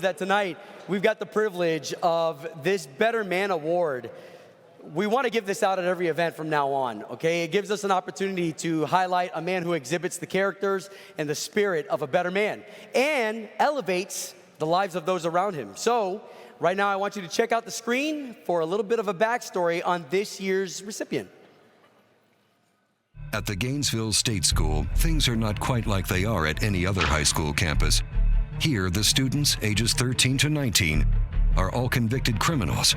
That tonight we've got the privilege of this Better Man Award. We want to give this out at every event from now on, okay? It gives us an opportunity to highlight a man who exhibits the characters and the spirit of a better man and elevates the lives of those around him. So right now I want you to check out the screen for a little bit of a backstory on this year's recipient. At the Gainesville State School, things are not quite like they are at any other high school campus. Here, the students, ages 13 to 19, are all convicted criminals.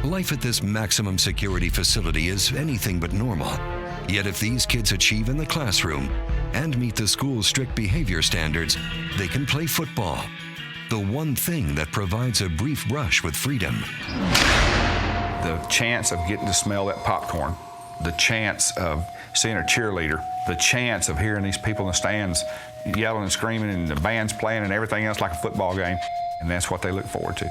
Life at this maximum security facility is anything but normal. Yet if these kids achieve in the classroom and meet the school's strict behavior standards, they can play football, the one thing that provides a brief brush with freedom. The chance of getting to smell that popcorn, the chance of seeing a cheerleader, the chance of hearing these people in the stands yelling and screaming and the band's playing and everything else like a football game, and that's what they look forward to.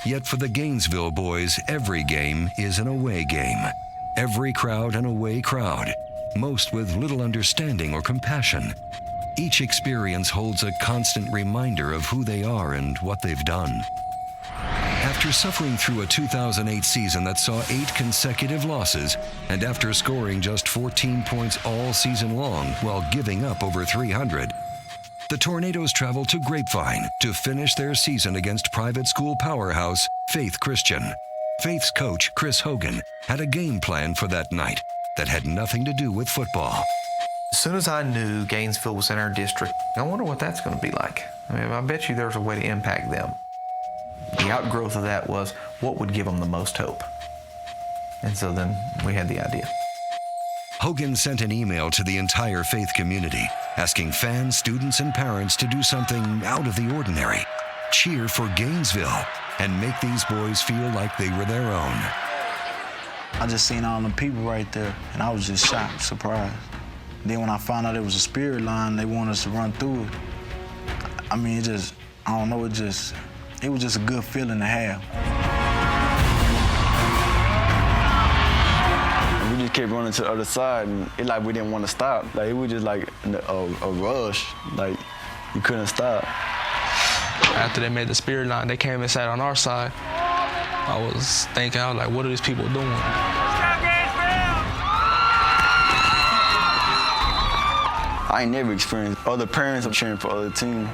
Yet for the Gainesville boys, every game is an away game. Every crowd an away crowd, most with little understanding or compassion. Each experience holds a constant reminder of who they are and what they've done. After suffering through a 2008 season that saw 8 consecutive losses, and after scoring just 14 points all season long while giving up over 300, the Tornadoes traveled to Grapevine to finish their season against private school powerhouse Faith Christian. Faith's coach, Kris Hogan, had a game plan for that night that had nothing to do with football. As soon as I knew Gainesville was in our district, I wonder what that's going to be like. I mean, I bet you there's a way to impact them. The outgrowth of that was what would give them the most hope. And so then we had the idea. Hogan sent an email to the entire Faith community, asking fans, students, and parents to do something out of the ordinary. Cheer for Gainesville and make these boys feel like they were their own. I just seen all them people right there, and I was just shocked, surprised. Then when I found out it was a spirit line, they wanted us to run through it. I mean, I don't know, it was just a good feeling to have. We just kept running to the other side, and it like we didn't want to stop. Like, it was just like a rush. Like, you couldn't stop. After they made the spirit line, they came and sat on our side. I was thinking, like, what are these people doing? I ain't never experienced other parents cheering for other teams.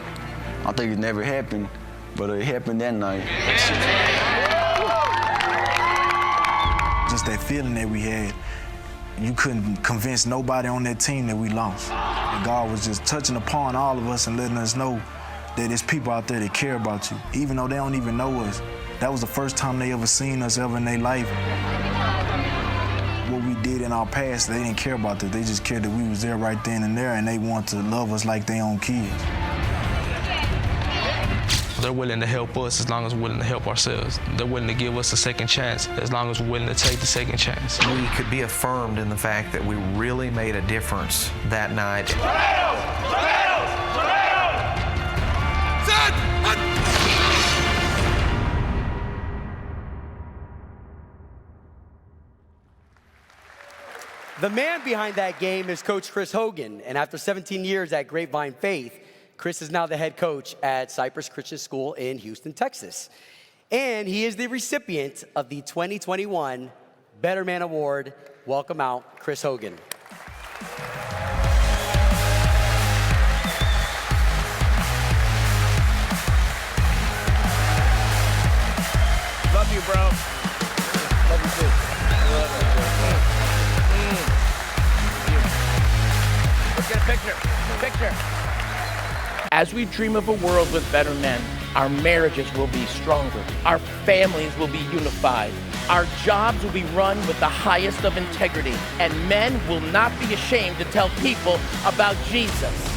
I think it never happened, but it happened that night. Just that feeling that we had, you couldn't convince nobody on that team that we lost. And God was just touching upon all of us and letting us know that there's people out there that care about you, even though they don't even know us. That was the first time they ever seen us ever in their life. What we did in our past, they didn't care about that. They just cared that we was there right then and there, and they wanted to love us like their own kids. They're willing to help us as long as we're willing to help ourselves. They're willing to give us a second chance as long as we're willing to take the second chance. We could be affirmed in the fact that we really made a difference that night. The man behind that game is Coach Kris Hogan, and after 17 years at Grapevine Faith, Kris is now the head coach at Cypress Christian School in Houston, Texas. And he is the recipient of the 2021 Better Man Award. Welcome out, Kris Hogan. Love you, bro. Love you too. Let's get a picture. As we dream of a world with better men, our marriages will be stronger. Our families will be unified. Our jobs will be run with the highest of integrity. And men will not be ashamed to tell people about Jesus.